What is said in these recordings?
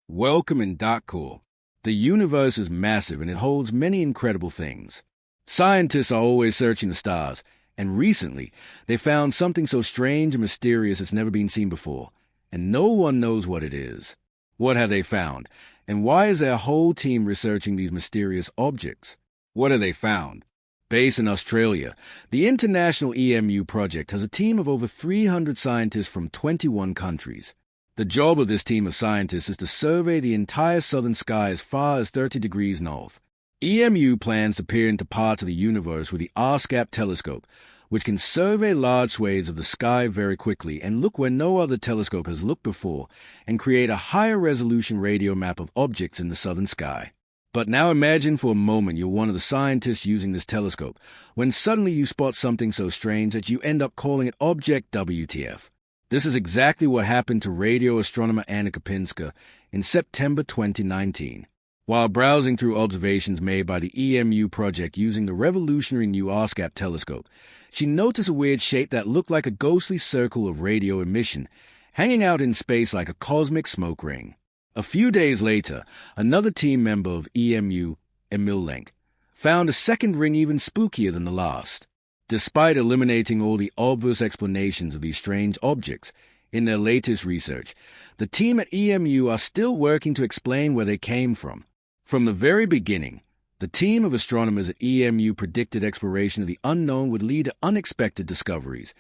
Welcome in Core. The universe is massive and it holds many incredible things. Scientists are always searching the stars, and recently they found something so strange and mysterious it's never been seen before, and no one knows what it is. What have they found, and why is their whole team researching these mysterious objects? What have they found? Based in Australia, the International EMU project has a team of over 300 scientists from 21 countries. The job of this team of scientists is to survey the entire southern sky as far as 30 degrees north. EMU plans to peer into parts of the universe with the ASCAP telescope, which can survey large swathes of the sky very quickly and look where no other telescope has looked before and create a higher resolution radio map of objects in the southern sky. But now imagine for a moment you're one of the scientists using this telescope, when suddenly you spot something so strange that you end up calling it Object WTF. This is exactly what happened to radio astronomer Anna Kopinska in September 2019. While browsing through observations made by the EMU project using the revolutionary new ASCAP telescope, she noticed a weird shape that looked like a ghostly circle of radio emission, hanging out in space like a cosmic smoke ring. A few days later, another team member of EMU, Emil Lenk, found a second ring even spookier than the last. Despite eliminating all the obvious explanations of these strange objects in their latest research, the team at EMU are still working to explain where they came from. From the very beginning, the team of astronomers at EMU predicted exploration of the unknown would lead to unexpected discoveries,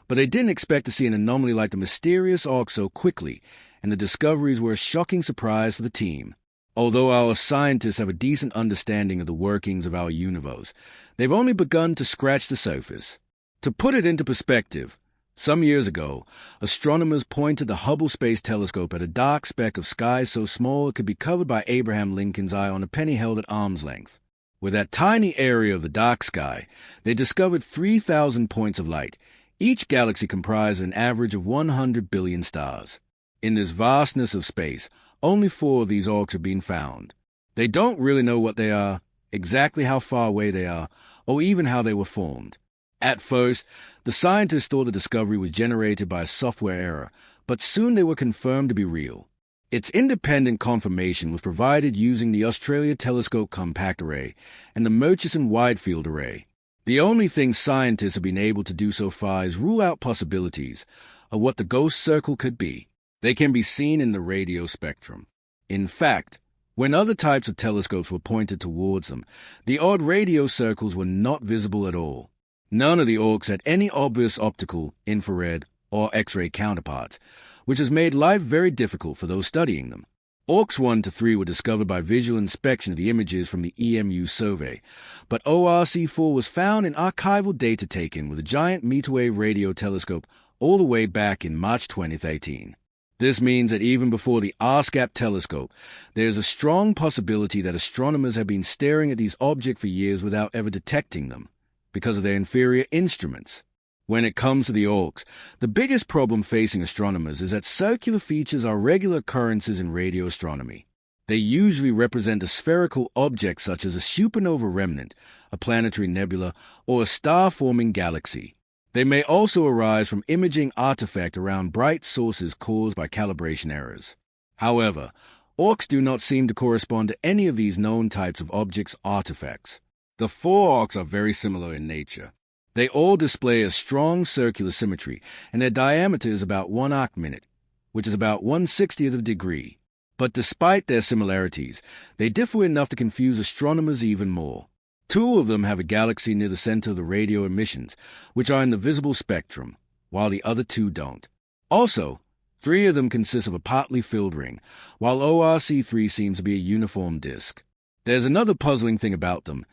but they didn't expect to see an anomaly like the mysterious arc so quickly, and the discoveries were a shocking surprise for the team. Although our scientists have a decent understanding of the workings of our universe, they've only begun to scratch the surface. To put it into perspective, some years ago, astronomers pointed the Hubble Space Telescope at a dark speck of sky so small it could be covered by Abraham Lincoln's eye on a penny held at arm's length. With that tiny area of the dark sky, they discovered 3,000 points of light, each galaxy comprised an average of 100 billion stars. In this vastness of space, only 4 of these arcs have been found. They don't really know what they are, exactly how far away they are, or even how they were formed. At first, the scientists thought the discovery was generated by a software error, but soon they were confirmed to be real. Its independent confirmation was provided using the Australia Telescope Compact Array and the Murchison Wide Field Array. The only thing scientists have been able to do so far is rule out possibilities of what the ghost circle could be. They can be seen in the radio spectrum. In fact, when other types of telescopes were pointed towards them, the odd radio circles were not visible at all. None of the arcs had any obvious optical, infrared, or X-ray counterparts, which has made life very difficult for those studying them. Arcs 1 to 3 were discovered by visual inspection of the images from the EMU survey, but ORC4 was found in archival data taken with a giant meter-wave radio telescope all the way back in March 2018. This means that even before the ASCAP telescope, there is a strong possibility that astronomers have been staring at these objects for years without ever detecting them, because of their inferior instruments. When it comes to the arcs, the biggest problem facing astronomers is that circular features are regular occurrences in radio astronomy. They usually represent a spherical object such as a supernova remnant, a planetary nebula, or a star-forming galaxy. They may also arise from imaging artifact around bright sources caused by calibration errors. However, arcs do not seem to correspond to any of these known types of objects' artifacts. The 4 arcs are very similar in nature. They all display a strong circular symmetry, and their diameter is about 1 arc-minute, which is about 1/60th of a degree. But despite their similarities, they differ enough to confuse astronomers even more. 2 of them have a galaxy near the center of the radio emissions, which are in the visible spectrum, while the other 2 don't. Also, 3 of them consist of a partly filled ring, while ORC3 seems to be a uniform disk. There's another puzzling thing about them.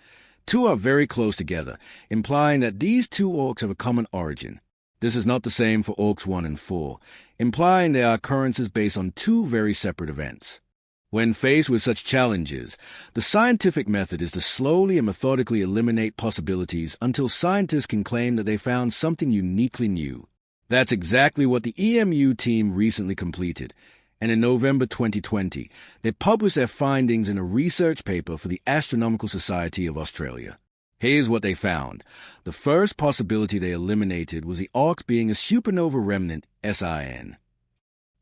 2 are very close together, implying that these 2 arcs have a common origin. This is not the same for arcs 1 and 4, implying they are occurrences based on 2 very separate events. When faced with such challenges, the scientific method is to slowly and methodically eliminate possibilities until scientists can claim that they found something uniquely new. That's exactly what the EMU team recently completed, and in November 2020, they published their findings in a research paper for the Astronomical Society of Australia. Here's what they found. The first possibility they eliminated was the arcs being a supernova remnant, SIN.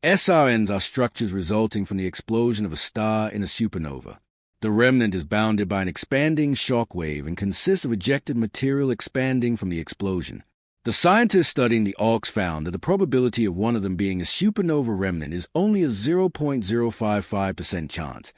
SRNs are structures resulting from the explosion of a star in a supernova. The remnant is bounded by an expanding shock wave and consists of ejected material expanding from the explosion. The scientists studying the AUKs found that the probability of one of them being a supernova remnant is only a 0.055% chance,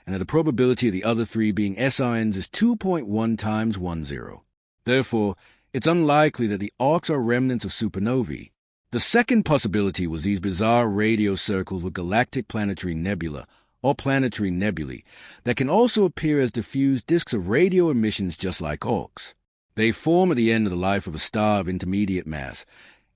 and that the probability of the other three being SRNs is 2.1 times 10. Therefore, it's unlikely that the AUKs are remnants of supernovae. The second possibility was these bizarre radio circles with galactic planetary nebula, or planetary nebulae, that can also appear as diffuse disks of radio emissions just like AUKs. They form at the end of the life of a star of intermediate mass,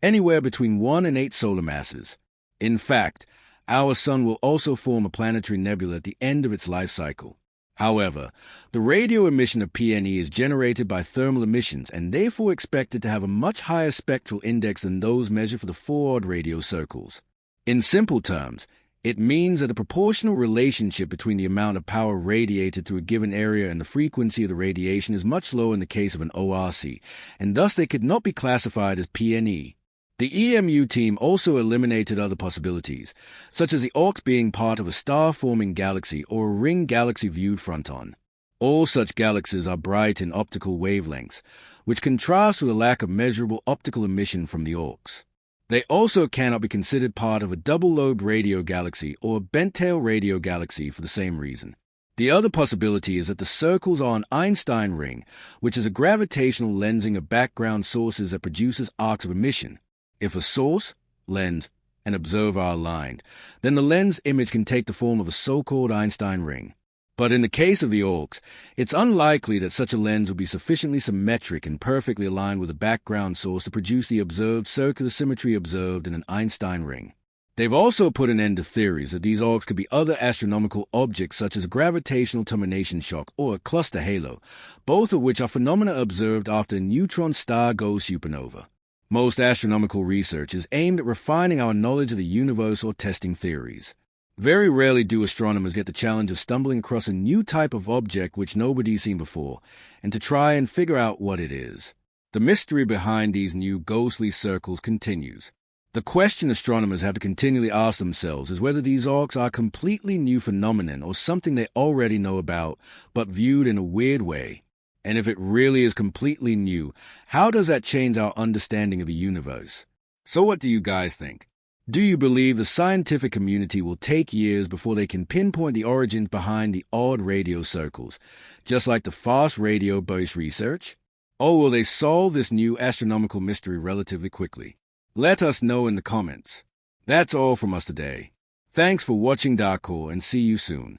anywhere between 1 and 8 solar masses. In fact, our Sun will also form a planetary nebula at the end of its life cycle. However, the radio emission of PNE is generated by thermal emissions and therefore expected to have a much higher spectral index than those measured for the 4-odd radio circles. In simple terms, it means that a proportional relationship between the amount of power radiated through a given area and the frequency of the radiation is much lower in the case of an ORC, and thus they could not be classified as PNE. The EMU team also eliminated other possibilities, such as the AUKs being part of a star-forming galaxy or a ring galaxy viewed front-on. All such galaxies are bright in optical wavelengths, which contrasts with a lack of measurable optical emission from the AUKs. They also cannot be considered part of a double-lobed radio galaxy or a bent-tail radio galaxy for the same reason. The other possibility is that the circles are an Einstein ring, which is a gravitational lensing of background sources that produces arcs of emission. If a source, lens, and observer are aligned, then the lens image can take the form of a so-called Einstein ring. But in the case of the AUKs, it's unlikely that such a lens will be sufficiently symmetric and perfectly aligned with the background source to produce the observed circular symmetry observed in an Einstein ring. They've also put an end to theories that these AUKs could be other astronomical objects such as a gravitational termination shock or a cluster halo, both of which are phenomena observed after a neutron star goes supernova. Most astronomical research is aimed at refining our knowledge of the universe or testing theories. Very rarely do astronomers get the challenge of stumbling across a new type of object which nobody's seen before, and to try and figure out what it is. The mystery behind these new ghostly circles continues. The question astronomers have to continually ask themselves is whether these AUKs are a completely new phenomenon or something they already know about, but viewed in a weird way. And if it really is completely new, how does that change our understanding of the universe? So what do you guys think? Do you believe the scientific community will take years before they can pinpoint the origins behind the odd radio circles, just like the fast radio burst research? Or will they solve this new astronomical mystery relatively quickly? Let us know in the comments. That's all from us today. Thanks for watching Darkcore and see you soon.